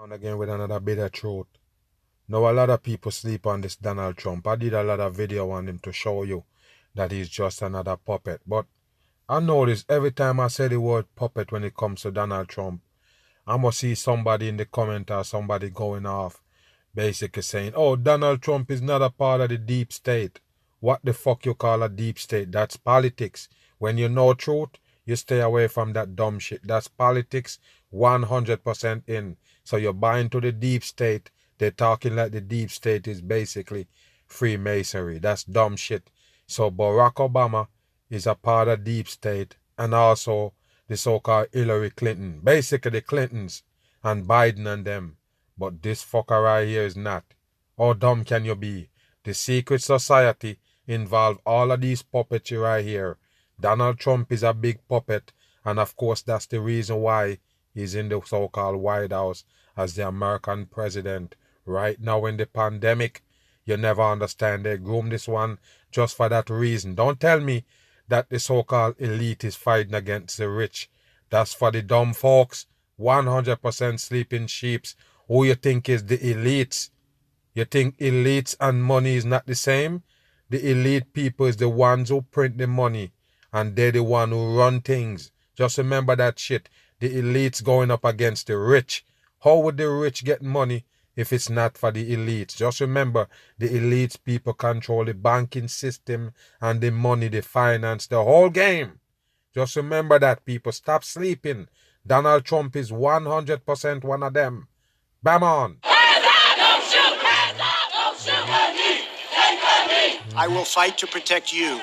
And again with another bit of truth. Now a lot of people sleep on this Donald Trump. I did a lot of video on him to show you that he's just another puppet. But I notice every time I say the word puppet when it comes to Donald Trump, I must see somebody in the comment or somebody going off basically saying, oh, Donald Trump is not a part of the deep state. What the fuck you call a deep state? That's politics. When you know truth, you stay away from that dumb shit. That's politics 100% in. So you're buying to the deep state. They're talking like the deep state is basically Freemasonry. That's dumb shit. So Barack Obama is a part of deep state and also the so-called Hillary Clinton. Basically the Clintons and Biden and them. But this fucker right here is not. How dumb can you be? The secret society involve all of these puppetry right here. Donald Trump is a big puppet, and of course that's the reason why he's in the so-called White House as the American president. Right now in the pandemic, you never understand. They groom this one just for that reason. Don't tell me that the so-called elite is fighting against the rich. That's for the dumb folks. 100% sleeping sheeps. Who you think is the elites? You think elites and money is not the same? The elite people is the ones who print the money. And they're the one who run things. Just remember that shit. The elites going up against the rich. How would the rich get money if it's not for the elites? Just remember, the elites people control the banking system and the money, the finance, the whole game. Just remember that, people. Stop sleeping. Donald Trump is 100% one of them. Bam on. Hands up, don't shoot! Hands up, don't shoot at me! Take at me! I will fight to protect you.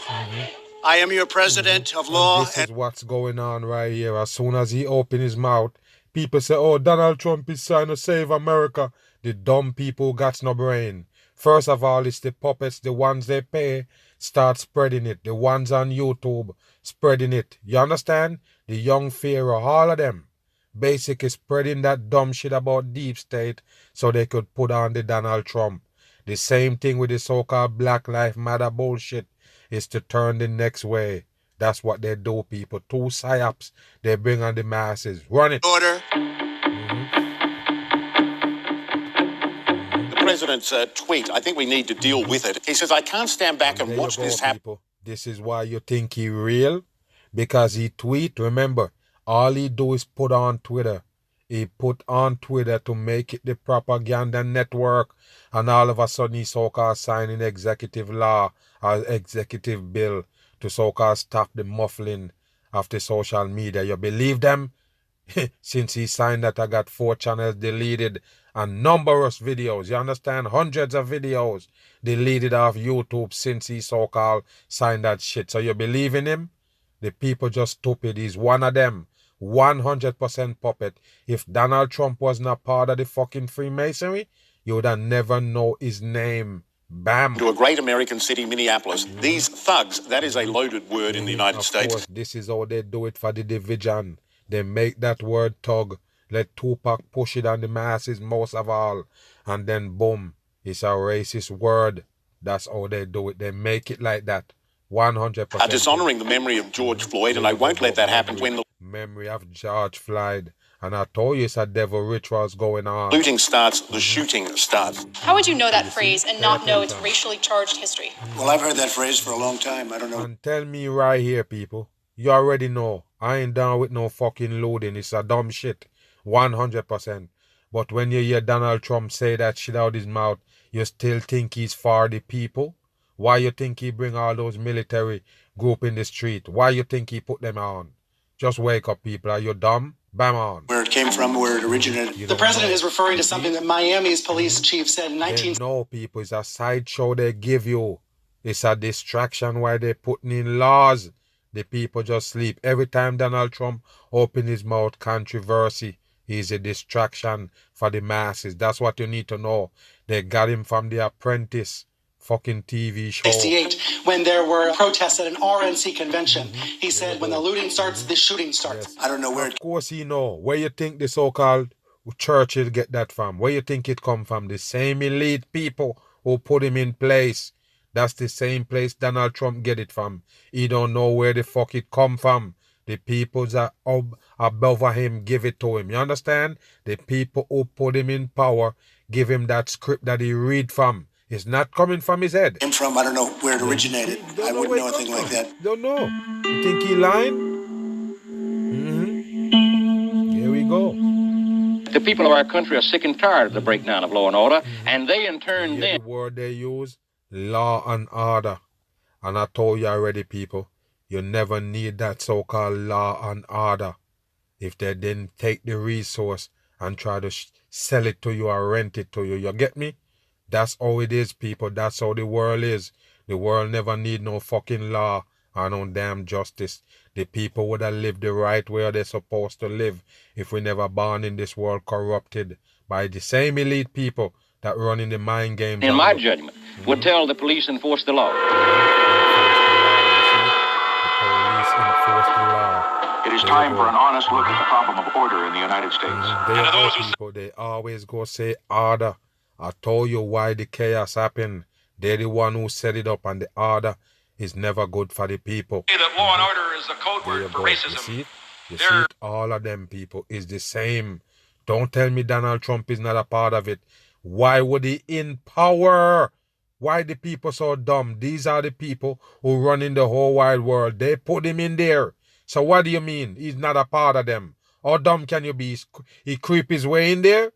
I am your president of law. And this is what's going on right here. As soon as he opened his mouth, people say, oh, Donald Trump is trying to save America. The dumb people got no brain. First of all, it's the puppets, the ones they pay, start spreading it. The ones on YouTube, spreading it. You understand? The young Pharaoh, all of them. Basically spreading that dumb shit about deep state so they could put on the Donald Trump. The same thing with the so-called Black Lives Matter bullshit is to turn the next way. That's what they do, people. Two psyops they bring on the masses. Run it. Order. The president's tweet, I think we need to deal with it. He says, I can't stand back and watch this happen. This is why you think he real? Because he tweet, remember, all he do is put on Twitter. He put on Twitter to make it the propaganda network. And all of a sudden he so-called signing executive law or executive bill to so-called stop the muffling of the social media. You believe them? Since he signed that, I got 4 channels deleted and numerous videos. You understand? Hundreds of videos deleted off YouTube since he so-called signed that shit. So you believe in him? The people just stupid. He's one of them. 100% puppet. If Donald Trump was not part of the fucking Freemasonry, you would have never know his name. Bam. To a great American city, Minneapolis. These thugs, that is a loaded word in the United States. Of course, this is how they do it for the division. They make that word thug. Let Tupac push it on the masses most of all. And then boom, it's a racist word. That's how they do it. They make it like that. 100%. Dishonoring the memory of George Floyd, and I won't let that happen when the memory of George Floyd. And I told you it's a devil rituals going on. looting starts, the shooting starts. How would you know that phrase and not know its racially charged history? Well, I've heard that phrase for a long time. I don't know. And tell me right here, people. You already know. I ain't down with no fucking looting. It's a dumb shit. 100%. But when you hear Donald Trump say that shit out his mouth, you still think he's for the people? Why you think he bring all those military group in the street? Why you think he put them on? Just wake up, people. Are you dumb? Bam on. Where it came from, where it originated. The president is referring to something that Miami's police chief said in 19... No, people. It's a sideshow they give you. It's a distraction why they putting in laws. The people just sleep. Every time Donald Trump open his mouth, controversy is a distraction for the masses. That's what you need to know. They got him from The Apprentice. Fucking TV show. 68, when there were protests at an RNC convention. He said, when the looting starts, the shooting starts. Yes. I don't know where... Of course he know. Where you think the so-called churches get that from? Where you think it come from? The same elite people who put him in place. That's the same place Donald Trump get it from. He don't know where the fuck it come from. The people that above him give it to him. You understand? The people who put him in power give him that script that he read from. It's not coming from his head. Came from, I don't know where it originated. I wouldn't know anything like that. Don't know. You think he lying? Here we go. The people of our country are sick and tired of the breakdown of law and order, and they in turn The word they use, law and order. And I told you already, people, you never need that so-called law and order if they didn't take the resource and try to sell it to you or rent it to you. You get me? That's how it is, people. That's how the world is. The world never need no fucking law or no damn justice. The people would have lived the right way they're supposed to live if we never born in this world corrupted by the same elite people that run in the mind games. in my judgment, would tell the police enforce the law. Police enforce the law. It is time for an honest look at the problem of order in the United States. People, they always go say order. I told you why the chaos happened. They're the one who set it up, and the order is never good for the people. That law and order is the code word for racism. You see it? You see it? All of them people is the same. Don't tell me Donald Trump is not a part of it. Why would he in power? Why the people so dumb? These are the people who run in the whole wide world. They put him in there. So what do you mean? He's not a part of them. How dumb can you be? He creep his way in there?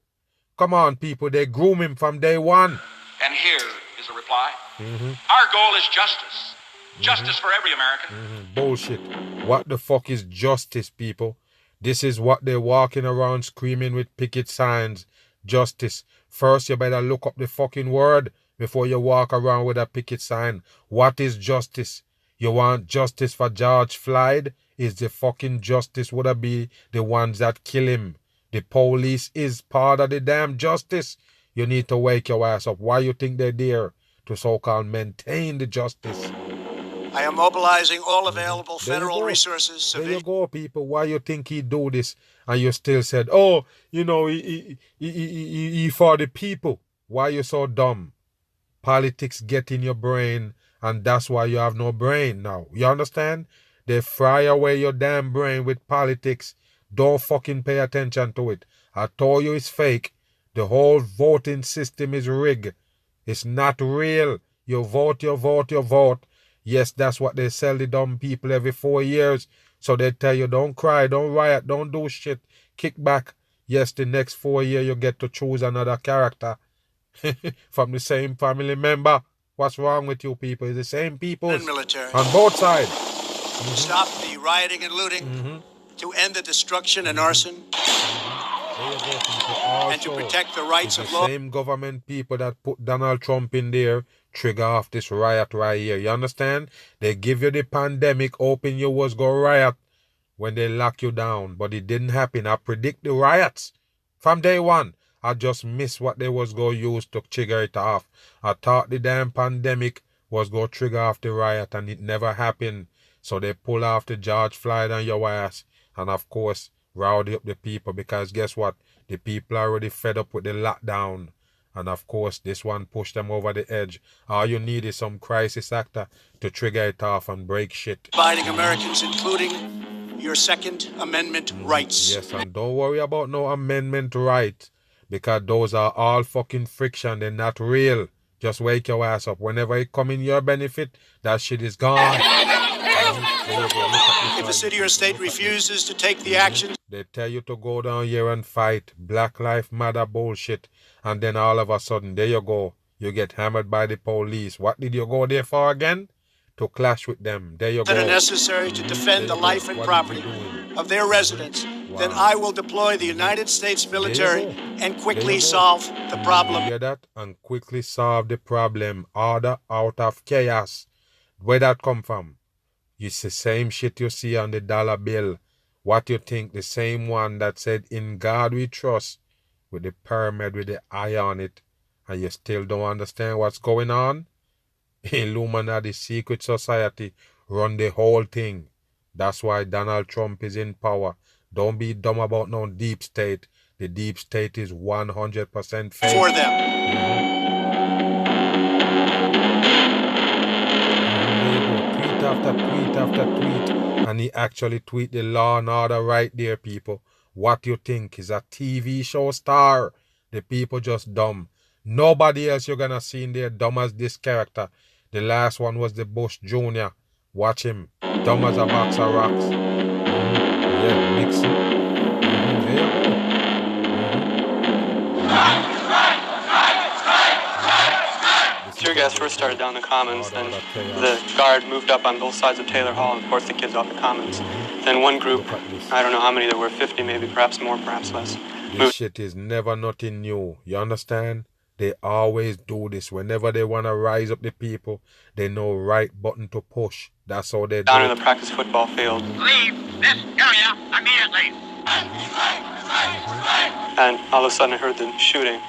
Come on, people. They groom him from day one. And here is a reply. Our goal is justice. Justice for every American. Bullshit. What the fuck is justice, people? This is what they're walking around screaming with picket signs. Justice. First, you better look up the fucking word before you walk around with a picket sign. What is justice? You want justice for George Floyd? Is the fucking justice would have be the ones that kill him? The police is part of the damn justice. You need to wake your ass up. Why you think they're there? To so-called maintain the justice. I am mobilizing all available federal resources. There you go, people. Why you think he do this? And you still said, oh, you know, he for the people. Why you so dumb? Politics get in your brain, and that's why you have no brain now. You understand? They fry away your damn brain with politics. Don't fucking pay attention to it. I told you it's fake. The whole voting system is rigged. It's not real. You vote, you vote, you vote. Yes, that's what they sell the dumb people every 4 years. So they tell you, don't cry, don't riot, don't do shit. Kick back. Yes, the next 4 years you get to choose another character from the same family member. What's wrong with you people? It's the same people And military. on both sides. Stop the rioting and looting. To end the destruction and arson. And to protect the rights of law. The same government people that put Donald Trump in there trigger off this riot right here. You understand? They give you the pandemic, hoping you was go riot when they lock you down. But it didn't happen. I predict the riots from day one. I just missed what they was going to use to trigger it off. I thought the damn pandemic was going to trigger off the riot, and it never happened. So they pull off the George Floyd on your ass. And of course, rowdy up the people, because guess what? The people are already fed up with the lockdown. And of course, this one pushed them over the edge. All you need is some crisis actor to trigger it off and break shit. Abiding Americans, including your Second Amendment rights. Yes, and don't worry about no amendment rights, because those are all fucking friction. They're not real. Just wake your ass up. Whenever it come in your benefit, that shit is gone. If a city or state refuses to take the action, they tell you to go down here and fight Black Lives Matter bullshit, and then all of a sudden, there you go. You get hammered by the police. What did you go there for again? To clash with them. There you go. that are necessary to defend the life and property of their residents, then I will deploy the United States military and quickly solve the problem. You hear that? And quickly solve the problem. Order out of chaos. Where that come from? It's the same shit you see on the dollar bill. What you think? The same one that said, in God we trust, with the pyramid with the eye on it, and you still don't understand what's going on? Illuminati secret society run the whole thing. That's why Donald Trump is in power. Don't be dumb about no deep state. The deep state is 100% fake. For them. Tweet after tweet after tweet, And he actually tweet the law and order right there, people. What you think is a TV show star? The people just dumb. Nobody else you're gonna see in there dumb as this character. The last one was the Bush Jr. Watch him. Dumb as a box of rocks. Yeah, Nixon. There you go. Tear gas first started down the Commons, then the guard moved up on both sides of Taylor Hall and forced the kids off the Commons. Then one group, I don't know how many there were, 50 maybe, perhaps more, perhaps less. This shit is never nothing new. You understand? They always do this. Whenever they want to rise up the people, they know right button to push. That's how they do down in the practice football field. Leave this area immediately. And all of a sudden I heard the shooting.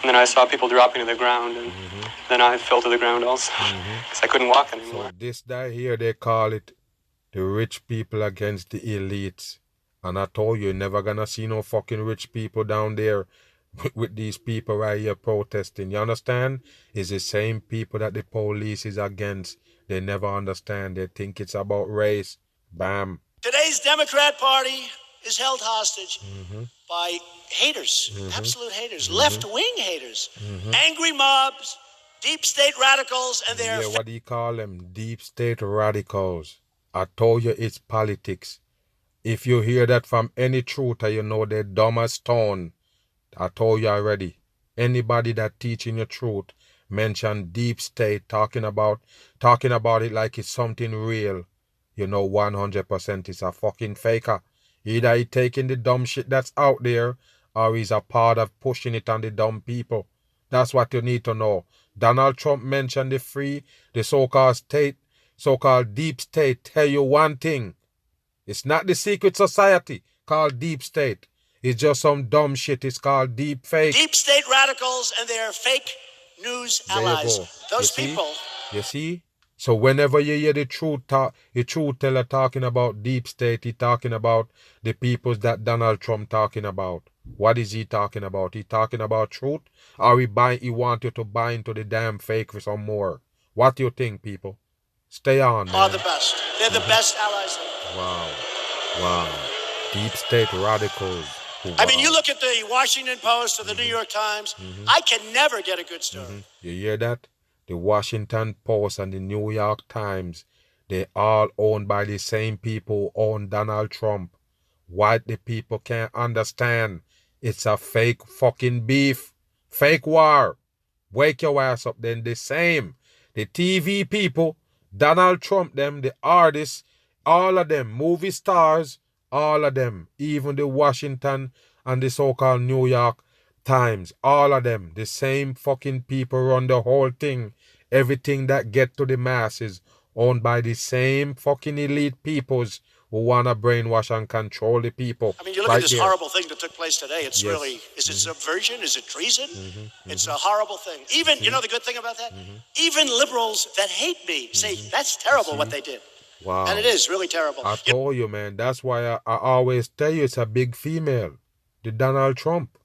And then I saw people dropping to the ground, and then I fell to the ground also, because I couldn't walk anymore. So this guy here, they call it the rich people against the elites. And I told you, you're never gonna see no fucking rich people down there with these people right here protesting. You understand? It's the same people that the police is against. They never understand. They think it's about race. Bam. Today's Democrat Party is held hostage by haters, absolute haters, left-wing haters, angry mobs, deep state radicals, and their... Yeah, what do you call them? Deep state radicals. I told you it's politics. If you hear that from any truther, you know they're dumb as stone. I told you already. Anybody that teaching your truth mention deep state, talking about it like it's something real, you know 100% it's a fucking faker. Either he taking the dumb shit that's out there, or he's a part of pushing it on the dumb people. That's what you need to know. Donald Trump mentioned the so-called deep state. Tell you one thing. It's not the secret society called deep state. It's just some dumb shit. It's called deep fake. Deep state radicals and their fake news allies. Those people. You see? So whenever you hear the truth teller talking about deep state, he talking about the peoples that Donald Trump talking about. What is he talking about? He talking about truth? Or he want you to buy into the damn fake for some more? What do you think, people? Stay on, man. Are the best. They're the best allies. Wow. Deep state radicals. Wow. I mean, you look at the Washington Post or the New York Times, I can never get a good story. You hear that? The Washington Post and the New York Times, they all owned by the same people who own Donald Trump. What the people can't understand, it's a fake fucking beef. Fake war. Wake your ass up then. The same. The TV people, Donald Trump, them, the artists, all of them, movie stars, all of them, even the Washington and the so-called New York Times, all of them, the same fucking people run the whole thing. Everything that get to the masses owned by the same fucking elite peoples who want to brainwash and control the people. I mean, you look at this horrible thing that took place today. It's really, is it subversion? Is it treason? It's a horrible thing. Even, you know the good thing about that? Even liberals that hate me say, that's terrible what they did. Wow. And it is really terrible. I told you, man. That's why I always tell you it's a big female. The Donald Trump.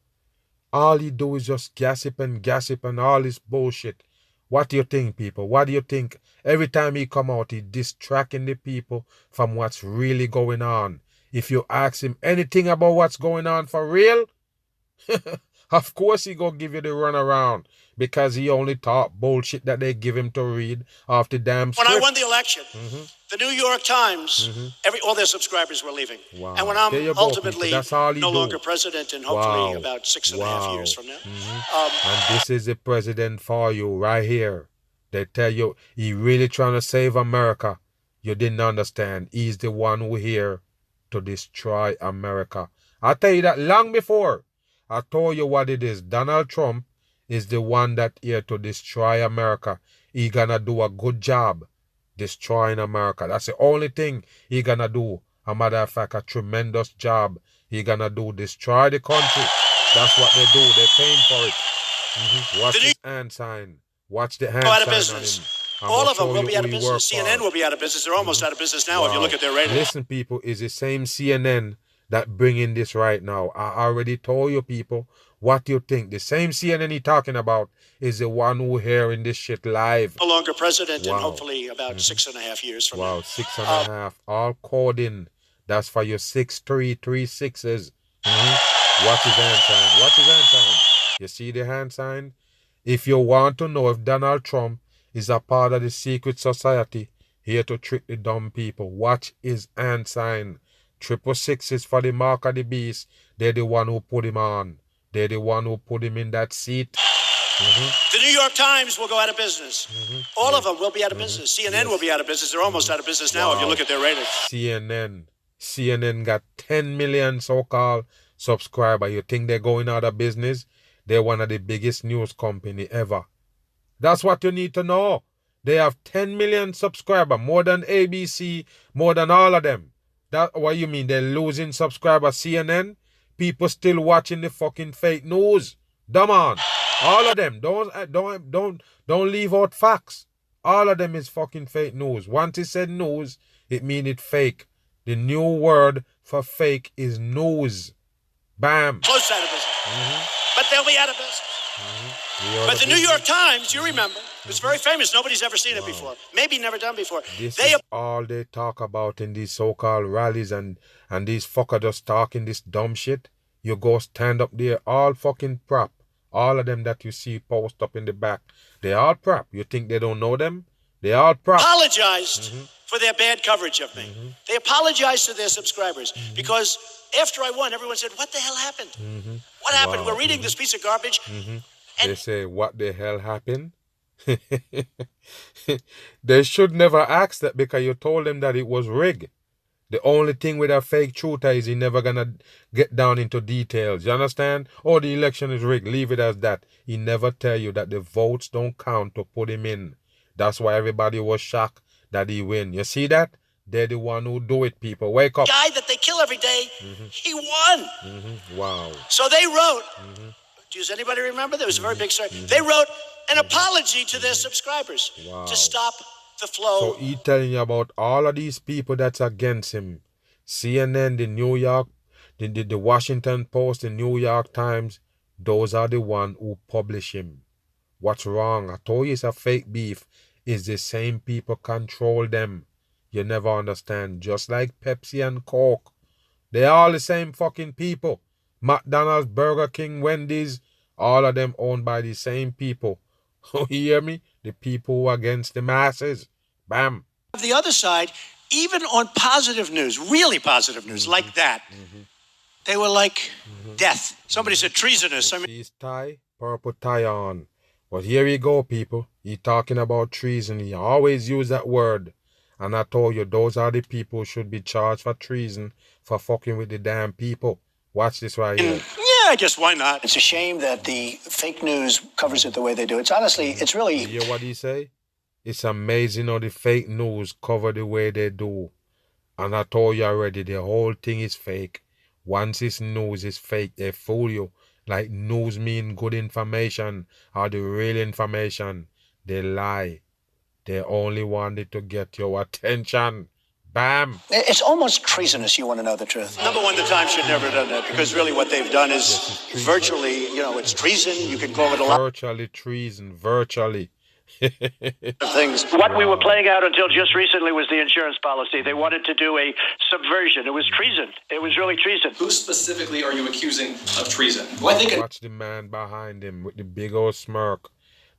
All he do is just gossip and all this bullshit. What do you think, people? What do you think? Every time he come out, he distracting the people from what's really going on. If you ask him anything about what's going on for real, of course he gonna give you the runaround. Because he only taught bullshit that they give him to read off the damn script. When I won the election, the New York Times, all their subscribers were leaving. Wow. And when I'm ultimately no longer president, and hopefully about 6.5 years from now. And this is the president for you right here. They tell you he really trying to save America. You didn't understand. He's the one who here to destroy America. I tell you that long before. I told you what it is. Donald Trump is the one that here to destroy America. He gonna do a good job destroying America. That's the only thing he gonna do. A matter of fact, a tremendous job he gonna do. Destroy the country. That's what they do. They're paying for it. Watch his hand sign. Watch the hand sign on him. All of them will be out of business. CNN will be out of business. They're almost out of business now if you look at their ratings. Listen, people, is the same CNN that bringing this right now. I already told you people what you think. The same CNN he talking about is the one who hearing this shit live. No longer president, Wow. and hopefully about 6.5 years from now. Wow, 6.5. All coding. That's for your 6-3-3-6s. Watch his hand sign. Watch his hand sign. You see the hand sign? If you want to know if Donald Trump is a part of the secret society here to trick the dumb people, watch his hand sign. 666 is for the mark of the beast. They're the one who put him on. They're the one who put him in that seat. The New York Times will go out of business. All of them will be out of business. CNN will be out of business. They're almost out of business now if you look at their ratings. CNN got 10 million so-called subscribers. You think they're going out of business? They're one of the biggest news company ever. That's what you need to know. They have 10 million subscribers, more than ABC, more than all of them. That what you mean? They're losing subscribers. CNN, people still watching the fucking fake news. Come on, all of them. Don't leave out facts. All of them is fucking fake news. Once it said news, it mean it fake. The new word for fake is news. Bam. Close out of business. But they'll be out of business. But the New York Times, you remember, it's very famous. Nobody's ever seen it before. Maybe never done before. This is all they talk about in these so-called rallies and these fuckers just talking this dumb shit. You go stand up there, all fucking prop. All of them that you see post up in the back, they all prop. You think they don't know them? They all prop. Apologized for their bad coverage of me. They apologized to their subscribers because after I won, everyone said, what the hell happened? What happened? We're reading this piece of garbage. They say, what the hell happened? They should never ask that because you told them that it was rigged. The only thing with a fake truther is he never gonna get down into details. You understand? Oh, the election is rigged. Leave it as that. He never tell you that the votes don't count to put him in. That's why everybody was shocked that he win. You see that? They're the one who do it, people. Wake up. Guy that they kill every day, he won. Wow. So they wrote, does anybody remember? There was a very big story. They wrote an apology to their subscribers to stop the flow. So he telling you about all of these people that's against him. CNN, the New York, the Washington Post, the New York Times, those are the one who publish him. What's wrong? I told you it's a fake beef. It's the same people control them. You never understand. Just like Pepsi and Coke. They're all the same fucking people. McDonald's, Burger King, Wendy's, all of them owned by the same people. You hear me? The people who are against the masses. Bam. The other side, even on positive news, really positive news, like that, they were like death. Somebody said treasonous. His tie, purple tie on. But here we go, people. He talking about treason. He always use that word. And I told you, those are the people who should be charged for treason for fucking with the damn people. Watch this right here. Yeah, I guess why not? It's a shame that the fake news covers it the way they do. It's honestly, it's really... You hear what he say? It's amazing how the fake news cover the way they do. And I told you already, the whole thing is fake. Once it's news, it's fake. They fool you. Like news mean good information or the real information. They lie. They only wanted to get your attention. Bam. It's almost treasonous, you want to know the truth. Number one, the Times should never have done that because really what they've done is virtually, it's treason. You can call it a lot. Virtually treason. Virtually. Things. What we were playing out until just recently was the insurance policy. They wanted to do a subversion. It was treason. It was really treason. Who specifically are you accusing of treason? Well, watch the man behind him with the big old smirk.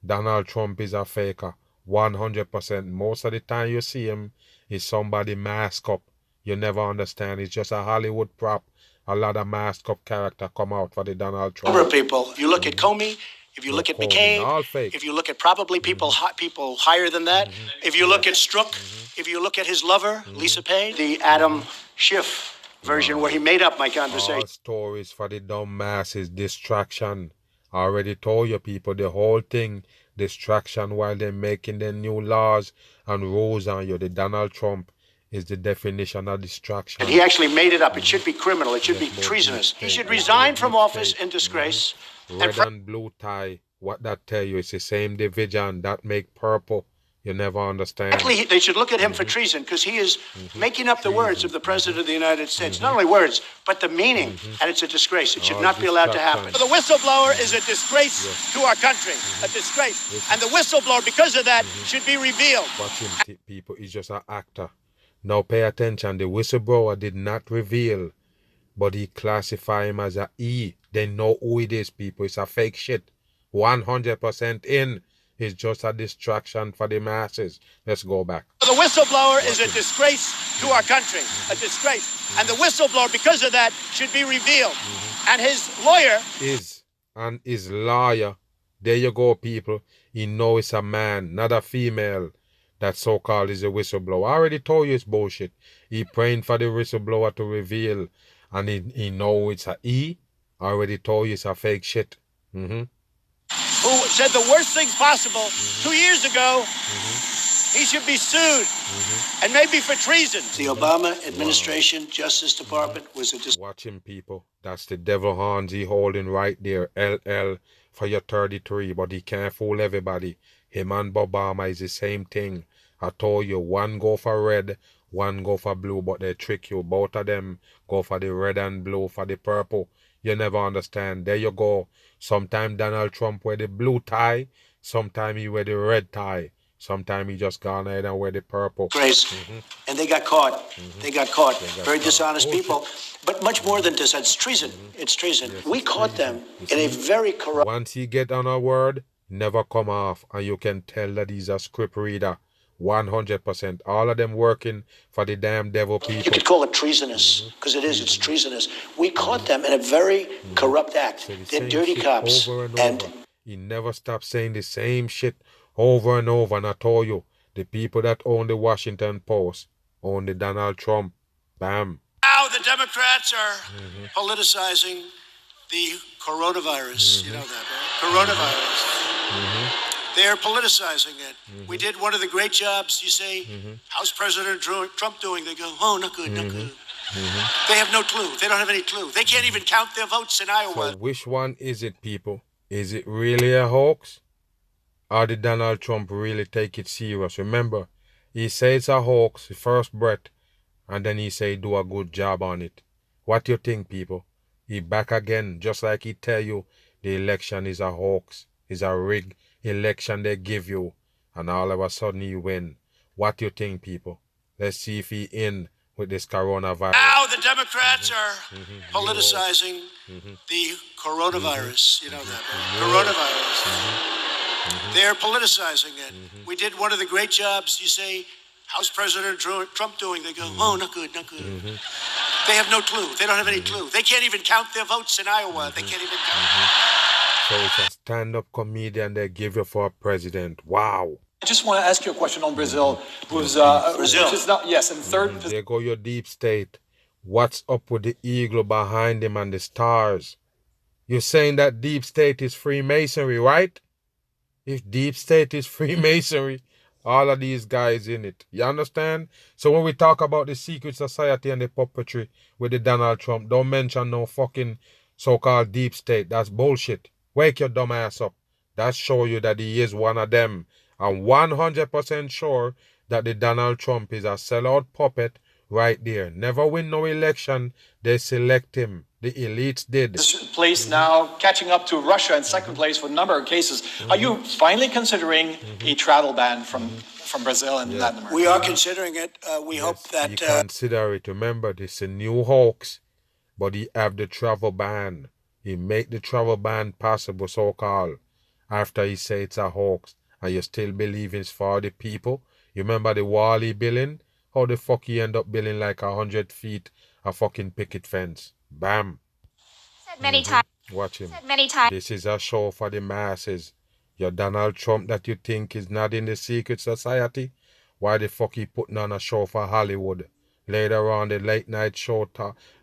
Donald Trump is a faker. 100%. Most of the time you see him is somebody masked up. You never understand. It's just a Hollywood prop. A lot of masked up character come out for the Donald Trump. Number of people. If you look at Comey, if you look at McCain, if you look at probably people higher than that, if you look at Strzok, if you look at his lover, Lisa Payne, the Adam Schiff version where he made up my conversation. All stories for the dumb masses, distraction. I already told you people, the whole thing, distraction while they're making their new laws and rules on you. The Donald Trump is the definition of distraction. And he actually made it up. It should be criminal. It should be treasonous. He should resign from office in disgrace. Red and blue tie, what that tell you? It's the same division that make purple. You never understand. They should look at him for treason because he is making up the words of the President of the United States. Not only words, but the meaning. And it's a disgrace. It should not be allowed to happen. The whistleblower is a disgrace to our country. A disgrace. And the whistleblower, because of that, should be revealed. Watch him, people. He's just an actor. Now pay attention. The whistleblower did not reveal, but he classified him as a E. They know who it is, people. It's a fake shit. 100% in. It's just a distraction for the masses. Let's go back. The whistleblower is a disgrace to our country. A disgrace. And the whistleblower, because of that, should be revealed. And his lawyer and his lawyer, there you go, people. He knows it's a man, not a female. That so-called is a whistleblower. I already told you it's bullshit. He praying for the whistleblower to reveal. And he know it's a E. I already told you it's a fake shit. Who said the worst things possible 2 years ago, he should be sued, and maybe for treason. The Obama administration, Justice Department, was a... Watch him, people. That's the devil horns he holding right there. LL for your 33, but he can't fool everybody. Him and Obama is the same thing. I told you, one go for red, one go for blue, but they trick you. Both of them go for the red and blue for the purple. You never understand. There you go. Sometimes Donald Trump wear the blue tie. Sometimes he wear the red tie. Sometimes he just gone ahead and wear the purple. Grace. And they got caught. They got caught. Very dishonest people. But much more than this. It's treason. It's treason. We caught them in a very corrupt... Once he get on a word, never come off. And you can tell that he's a script reader. 100%. All of them working for the damn devil people. You could call it treasonous, because it is. It's treasonous. We caught them in a very corrupt act. They're dirty cops. Over and over. He never stopped saying the same shit over and over. And I told you, the people that own the Washington Post own the Donald Trump. Bam. Now the Democrats are politicizing the coronavirus. You know that, right? Coronavirus. They're politicizing it. We did one of the great jobs. You say, how's President Trump doing? They go, oh, not good, not good. They have no clue. They don't have any clue. They can't even count their votes in Iowa. So which one is it, people? Is it really a hoax? Or did Donald Trump really take it serious? Remember, he says it's a hoax, the first breath, and then he say do a good job on it. What you think, people? He back again, just like he tell you the election is a hoax, is a rigged election they give you, and all of a sudden you win. What you think, people? Let's see if he in with this coronavirus. Now the Democrats are politicizing the coronavirus. You know that, right? Coronavirus. They're politicizing it. We did one of the great jobs. You say, how's President Trump doing? They go, oh, not good, not good. They have no clue. They don't have any clue. They can't even count their votes in Iowa. They can't even count. So it's a stand-up comedian they give you for a president. Wow. I just want to ask you a question on Brazil. Brazil. Which is not, yes, and third. There go your deep state. What's up with the eagle behind him and the stars? You're saying that deep state is Freemasonry, right? If deep state is Freemasonry, all of these guys in it. You understand? So when we talk about the secret society and the puppetry with the Donald Trump, don't mention no fucking so-called deep state. That's bullshit. Wake your dumb ass up. That show you that he is one of them. I'm 100% sure that the Donald Trump is a sellout puppet right there. Never win no election. They select him. The elites did. This place now catching up to Russia in second place with a number of cases. Are you finally considering a travel ban from Brazil and Latin America? We are considering it. We hope that... You consider it. Remember, this is a new hoax. But he have the travel ban. He make the travel ban possible, so-called. After he say it's a hoax. And you still believe it's for the people. You remember the wall he building? How the fuck he end up building like 100 feet a fucking picket fence? Bam. Said many times. Watch him. Said many times. This is a show for the masses. Your Donald Trump that you think is not in the secret society? Why the fuck he putting on a show for Hollywood? Later on, the late night show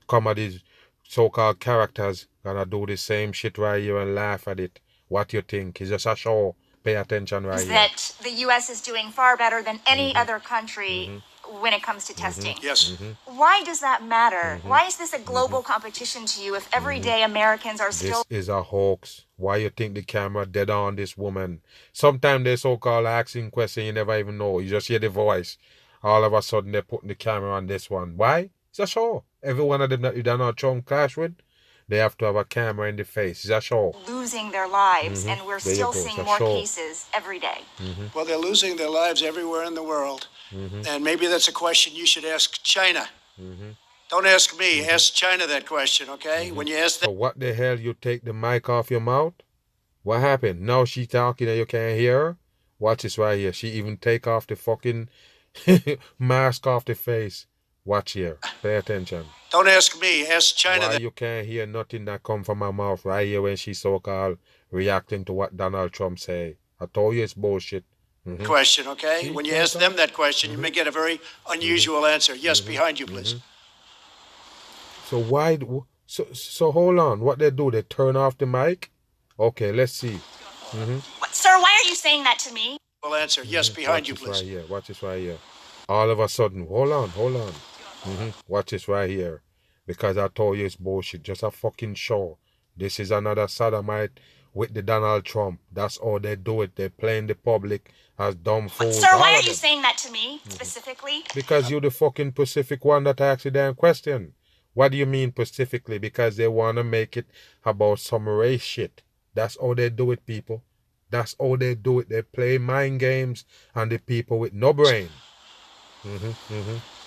comedies, so-called characters gonna do the same shit right here and laugh at it. What you think? It's just a show. Pay attention right here. That the U.S. is doing far better than any other country when it comes to testing. Yes. Why does that matter? Why is this a global competition to you if everyday Americans are still... This is a hoax. Why you think the camera dead on this woman? Sometimes they so-called asking questions you never even know. You just hear the voice. All of a sudden they're putting the camera on this one. Why? It's a show. Every one of them that you Donald Trump clash with, they have to have a camera in the face. It's a show. Losing their lives, and we're still seeing more cases every day. Well, they're losing their lives everywhere in the world. And maybe that's a question you should ask China. Don't ask me. Ask China that question, okay? When you ask them. So what the hell, you take the mic off your mouth? What happened? Now she talking and you can't hear her? Watch this right here. She even take off the fucking mask off the face. Watch here. Pay attention. Don't ask me. Ask China Why that. you can't hear nothing that come from her mouth right here when she so-called reacting to what Donald Trump say. I told you it's bullshit. Question, okay? When you ask them that question, you may get a very unusual answer. Yes, behind you, please. So why? So hold on. What they do? They turn off the mic? Okay, let's see. Sir, why are you saying that to me? Well, answer. Yes, behind you, please. Right here. Watch this right here. All of a sudden, hold on. Watch this right here. Because I told you it's bullshit. Just a fucking show. This is another sodomite with the Donald Trump. That's all they do it. They playing the public as dumb fools. Sir, why are you saying that to me, specifically? Because you're the fucking Pacific one that asked the damn question. What do you mean specifically? Because they want to make it about some race shit. That's all they do it, people. That's all they do it. They play mind games on the people with no brain.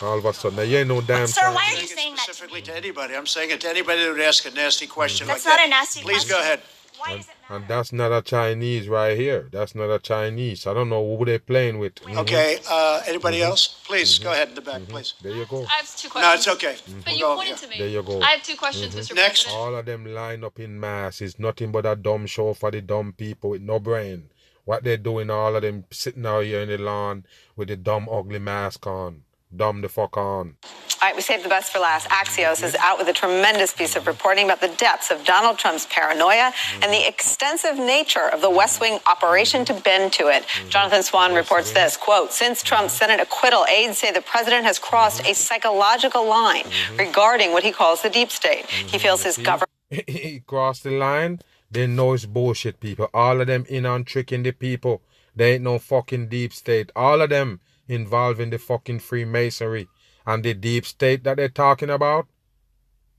All of a sudden, now you ain't no damn. Sir, why are you saying that specifically to anybody? I'm saying it to anybody that would ask a nasty question That's like that. not a nasty Please question. go ahead. Why does it matter? And that's not a Chinese right here. That's not a Chinese. I don't know who they playing with. Okay, anybody else? Please, go ahead in the back, please. There you go. I have two questions. No, it's okay. But you pointed to me. There you go. I have two questions, Mr. Next. President. All of them line up in mass. It's nothing but a dumb show for the dumb people with no brain. What they're doing, all of them sitting out here in the lawn with the dumb, ugly mask on. Dumb the fuck on. All right, we saved the best for last. Axios is out with a tremendous piece of reporting about the depths of Donald Trump's paranoia and the extensive nature of the West Wing operation to bend to it. Jonathan Swan reports this, quote, since Trump's Senate acquittal, aides say the president has crossed a psychological line regarding what he calls the deep state. He feels his government... He crossed the line. They know it's bullshit, people. All of them in on tricking the people. They ain't no fucking deep state. All of them involved in the fucking Freemasonry. And the deep state that they're talking about,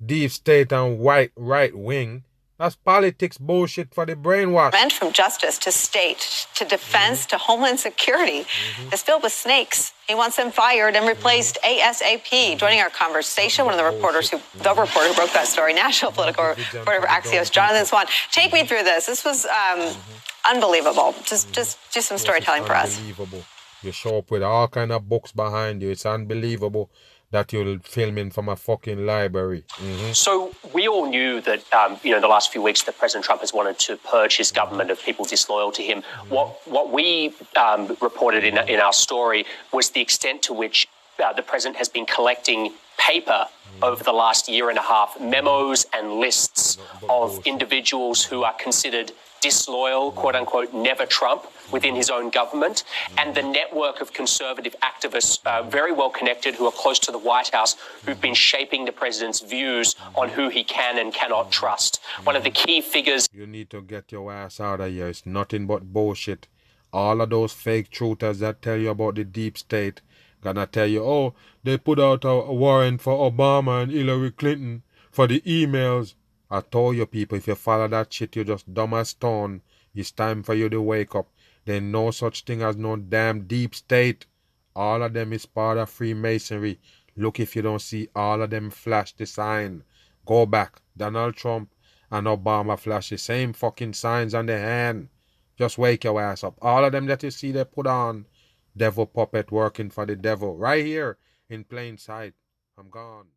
deep state and white right wing, that's politics bullshit for the brainwash. From justice to state to defense to homeland security is filled with snakes. He wants them fired and replaced ASAP. Joining our conversation, one of the reporter who broke that story, national political reporter for Axios, Jonathan Swan. Take me through this. This was unbelievable. Just do some storytelling for us. Unbelievable. You show up with all kind of books behind you. It's unbelievable that you're filming from a fucking library. So we all knew that, the last few weeks that President Trump has wanted to purge his government of people disloyal to him. What we reported in our story was the extent to which the president has been collecting paper over the last year and a half, memos and lists of individuals who are considered disloyal, quote unquote, never Trump within his own government, and the network of conservative activists very well connected who are close to the White House who've been shaping the president's views on who he can and cannot trust. One of the key figures... You need to get your ass out of here. It's nothing but bullshit. All of those fake truthers that tell you about the deep state gonna tell you, oh, they put out a warrant for Obama and Hillary Clinton for the emails. I told you people, if you follow that shit, you're just dumb as stone. It's time for you to wake up. There's no such thing as no damn deep state. All of them is part of Freemasonry. Look if you don't see all of them flash the sign. Go back. Donald Trump and Obama flash the same fucking signs on their hand. Just wake your ass up. All of them that you see they put on. Devil puppet working for the devil. Right here in plain sight. I'm gone.